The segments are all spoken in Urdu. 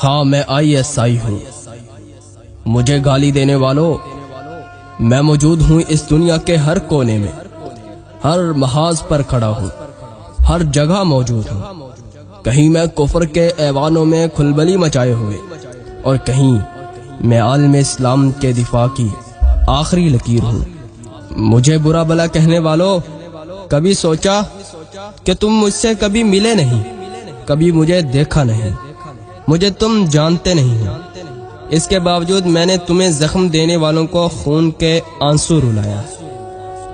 ہاں میں ISI ہوں۔ مجھے گالی دینے والوں، میں موجود ہوں اس دنیا کے ہر کونے میں، ہر محاذ پر کھڑا ہوں، ہر جگہ موجود ہوں۔ کہیں میں کفر کے ایوانوں میں کھلبلی مچائے ہوئے، اور کہیں میں عالم اسلام کے دفاع کی آخری لکیر ہوں۔ مجھے برا بھلا کہنے والوں، کبھی سوچا کہ تم مجھ سے کبھی ملے نہیں، کبھی مجھے دیکھا نہیں، مجھے تم جانتے نہیں ہو۔ اس کے باوجود میں نے تمہیں زخم دینے والوں کو خون کے آنسو رلایا۔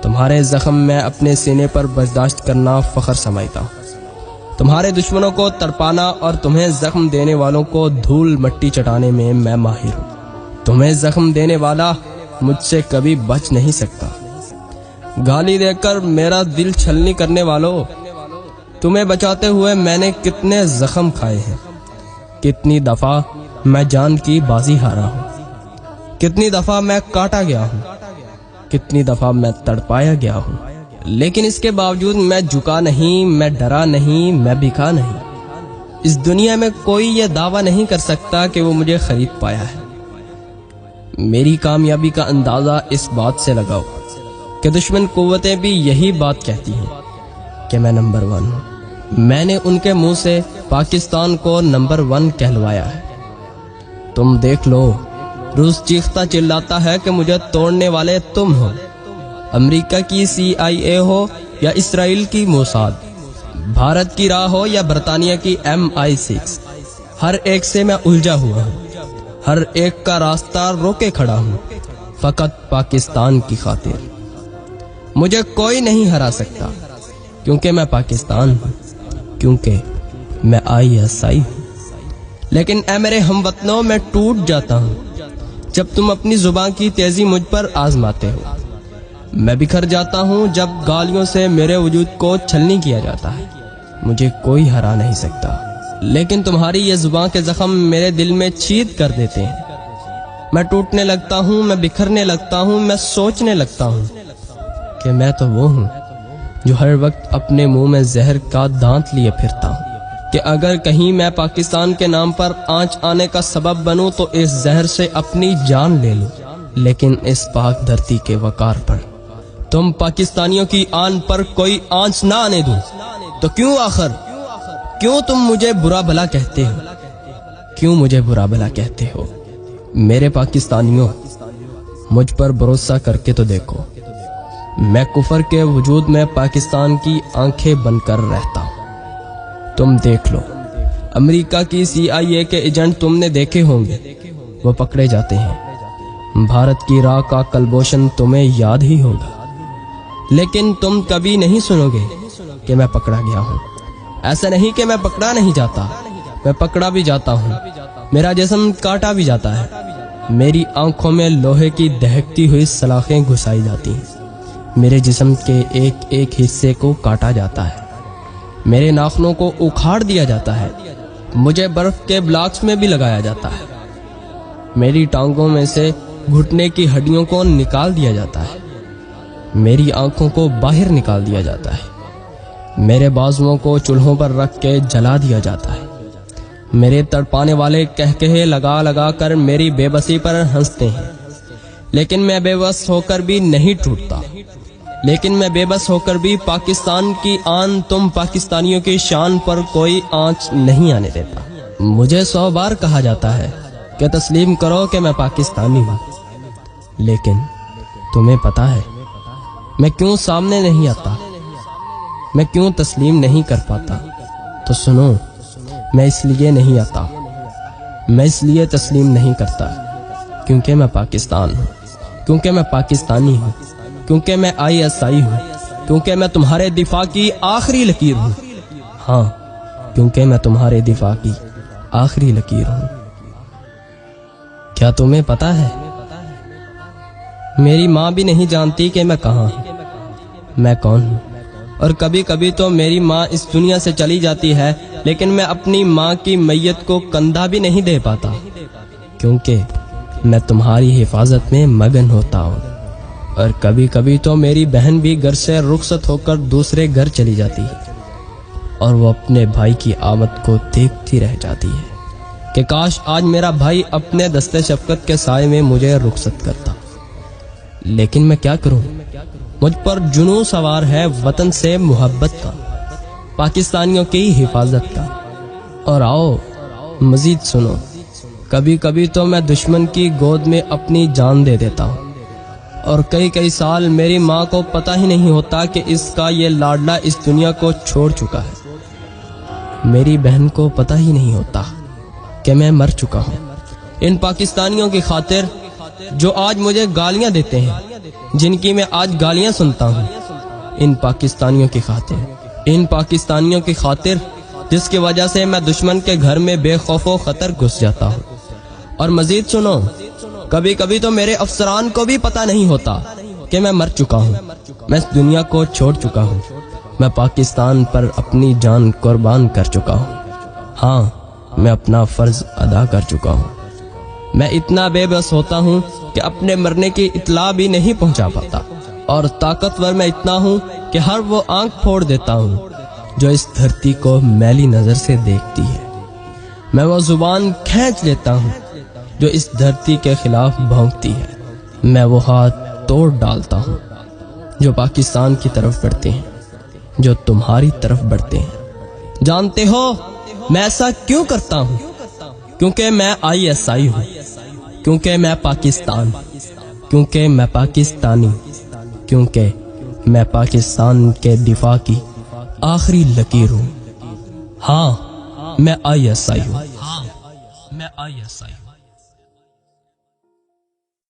تمہارے زخم میں اپنے سینے پر برداشت کرنا فخر سمجھتا ہوں۔ تمہارے دشمنوں کو تڑپانا اور تمہیں زخم دینے والوں کو دھول مٹی چٹانے میں میں ماہر ہوں۔ تمہیں زخم دینے والا مجھ سے کبھی بچ نہیں سکتا۔ گالی دے کر میرا دل چھلنی کرنے والوں، تمہیں بچاتے ہوئے میں نے کتنے زخم کھائے ہیں، کتنی دفعہ میں جان کی بازی ہارا ہوں، کتنی دفعہ میں کاٹا گیا ہوں، کتنی دفعہ میں تڑپایا گیا ہوں، لیکن اس کے باوجود میں جھکا نہیں، میں ڈرا نہیں، میں بکا نہیں۔ اس دنیا میں کوئی یہ دعویٰ نہیں کر سکتا کہ وہ مجھے خرید پایا ہے۔ میری کامیابی کا اندازہ اس بات سے لگاؤ کہ دشمن قوتیں بھی یہی بات کہتی ہیں کہ میں نمبر 1 ہوں۔ میں نے ان کے منہ سے پاکستان کو نمبر 1 کہلوایا ہے۔ تم دیکھ لو، روس چیختا چلاتا ہے کہ مجھے توڑنے والے تم ہو، امریکہ کی CIA ہو یا اسرائیل کی موساد، بھارت کی راہ ہو یا برطانیہ کی MI6، ہر ایک سے میں الجھا ہوا ہوں، ہر ایک کا راستہ روکے کھڑا ہوں، فقط پاکستان کی خاطر۔ مجھے کوئی نہیں ہرا سکتا، کیونکہ میں پاکستان ہوں، کیونکہ میں ISI ہوں۔ لیکن اے میرے ہم وطنوں، میں ٹوٹ جاتا ہوں جب تم اپنی زبان کی تیزی مجھ پر آزماتے ہو۔ میں بکھر جاتا ہوں جب گالیوں سے میرے وجود کو چھلنی کیا جاتا ہے۔ مجھے کوئی ہرا نہیں سکتا، لیکن تمہاری یہ زبان کے زخم میرے دل میں چھید کر دیتے ہیں۔ میں ٹوٹنے لگتا ہوں، میں بکھرنے لگتا ہوں، میں سوچنے لگتا ہوں کہ میں تو وہ ہوں جو ہر وقت اپنے منہ میں زہر کا دانت لیے پھرتا ہوں، کہ اگر کہیں میں پاکستان کے نام پر آنچ آنے کا سبب بنوں تو اس زہر سے اپنی جان لے لوں، لیکن اس پاک دھرتی کے وقار پر، تم پاکستانیوں کی آن پر کوئی آنچ نہ آنے دوں۔ تو کیوں آخر، کیوں تم مجھے برا بھلا کہتے ہو؟ کیوں مجھے برا بھلا کہتے ہو؟ میرے پاکستانیوں، مجھ پر بھروسہ کر کے تو دیکھو، میں کفر کے وجود میں پاکستان کی آنکھیں بن کر رہتا ہوں۔ تم دیکھ لو، امریکہ کی CIA کے ایجنٹ تم نے دیکھے ہوں گے، وہ پکڑے جاتے ہیں۔ بھارت کی راہ کا کلبوشن تمہیں یاد ہی ہوگا، لیکن تم کبھی نہیں سنو گے کہ میں پکڑا گیا ہوں۔ ایسا نہیں کہ میں پکڑا نہیں جاتا، میں پکڑا بھی جاتا ہوں، میرا جسم کاٹا بھی جاتا ہے، میری آنکھوں میں لوہے کی دہکتی ہوئی سلاخیں گھسائی جاتی ہیں، میرے جسم کے ایک ایک حصے کو کاٹا جاتا ہے، میرے ناخنوں کو اکھاڑ دیا جاتا ہے، مجھے برف کے بلاکس میں بھی لگایا جاتا ہے، میری ٹانگوں میں سے گھٹنے کی ہڈیوں کو نکال دیا جاتا ہے، میری آنکھوں کو باہر نکال دیا جاتا ہے، میرے بازوؤں کو چولہوں پر رکھ کے جلا دیا جاتا ہے، میرے تڑپانے والے کہکہے لگا لگا کر میری بے بسی پر ہنستے ہیں، لیکن میں بے بس ہو کر بھی نہیں ٹوٹتا، لیکن میں بے بس ہو کر بھی پاکستان کی آن، تم پاکستانیوں کی شان پر کوئی آنچ نہیں آنے دیتا۔ مجھے 100 بار کہا جاتا ہے کہ تسلیم کرو کہ میں پاکستانی ہوں، لیکن تمہیں پتا ہے میں کیوں سامنے نہیں آتا، میں کیوں تسلیم نہیں کر پاتا؟ تو سنو، میں اس لیے نہیں آتا، میں اس لیے تسلیم نہیں کرتا کیونکہ میں پاکستان ہوں، کیونکہ میں پاکستانی ہوں، کیونکہ میں ISI ہوں، کیونکہ میں تمہارے دفاع کی آخری لکیر ہوں۔ ہاں، کیونکہ میں تمہارے دفاع کی آخری لکیر ہوں۔ کیا تمہیں پتا ہے، میری ماں بھی نہیں جانتی کہ میں کہاں ہوں، میں کون ہوں، اور کبھی کبھی تو میری ماں اس دنیا سے چلی جاتی ہے، لیکن میں اپنی ماں کی میت کو کندھا بھی نہیں دے پاتا، کیونکہ میں تمہاری حفاظت میں مگن ہوتا ہوں۔ اور کبھی کبھی تو میری بہن بھی گھر سے رخصت ہو کر دوسرے گھر چلی جاتی ہے، اور وہ اپنے بھائی کی آمد کو دیکھتی رہ جاتی ہے کہ کاش آج میرا بھائی اپنے دستے شفقت کے سائے میں مجھے رخصت کرتا، لیکن میں کیا کروں؟ مجھ پر جنون سوار ہے وطن سے محبت کا، پاکستانیوں کی حفاظت کا۔ اور آؤ مزید سنو، کبھی کبھی تو میں دشمن کی گود میں اپنی جان دے دیتا ہوں، اور کئی سال میری ماں کو پتہ ہی نہیں ہوتا کہ اس کا یہ لاڈلا اس دنیا کو چھوڑ چکا ہے۔ میری بہن کو پتہ ہی نہیں ہوتا کہ میں مر چکا ہوں۔ ان پاکستانیوں کی خاطر جو آج مجھے گالیاں دیتے ہیں، جن کی میں آج گالیاں سنتا ہوں، ان پاکستانیوں کی خاطر جس کی وجہ سے میں دشمن کے گھر میں بے خوف و خطر گھس جاتا ہوں۔ اور مزید سنو، کبھی کبھی تو میرے افسران کو بھی پتہ نہیں ہوتا کہ میں مر چکا ہوں، میں اس دنیا کو چھوڑ چکا ہوں، میں پاکستان پر اپنی جان قربان کر چکا ہوں۔ ہاں، میں اپنا فرض ادا کر چکا ہوں۔ میں اتنا بے بس ہوتا ہوں کہ اپنے مرنے کی اطلاع بھی نہیں پہنچا پاتا، اور طاقتور میں اتنا ہوں کہ ہر وہ آنکھ پھوڑ دیتا ہوں جو اس دھرتی کو میلی نظر سے دیکھتی ہے۔ میں وہ زبان کھینچ لیتا ہوں جو اس دھرتی کے خلاف بھونکتی ہے۔ میں وہ ہاتھ توڑ ڈالتا ہوں جو پاکستان کی طرف بڑھتے ہیں، جو تمہاری طرف بڑھتے ہیں۔ جانتے ہو میں ایسا کیوں کرتا ہوں؟ کیونکہ میں ISI ہوں، کیونکہ میں پاکستان، کیونکہ میں پاکستانی، کیونکہ میں پاکستان کے دفاع کی آخری لکیر ہوں۔ ہاں، میں ISI ہوں۔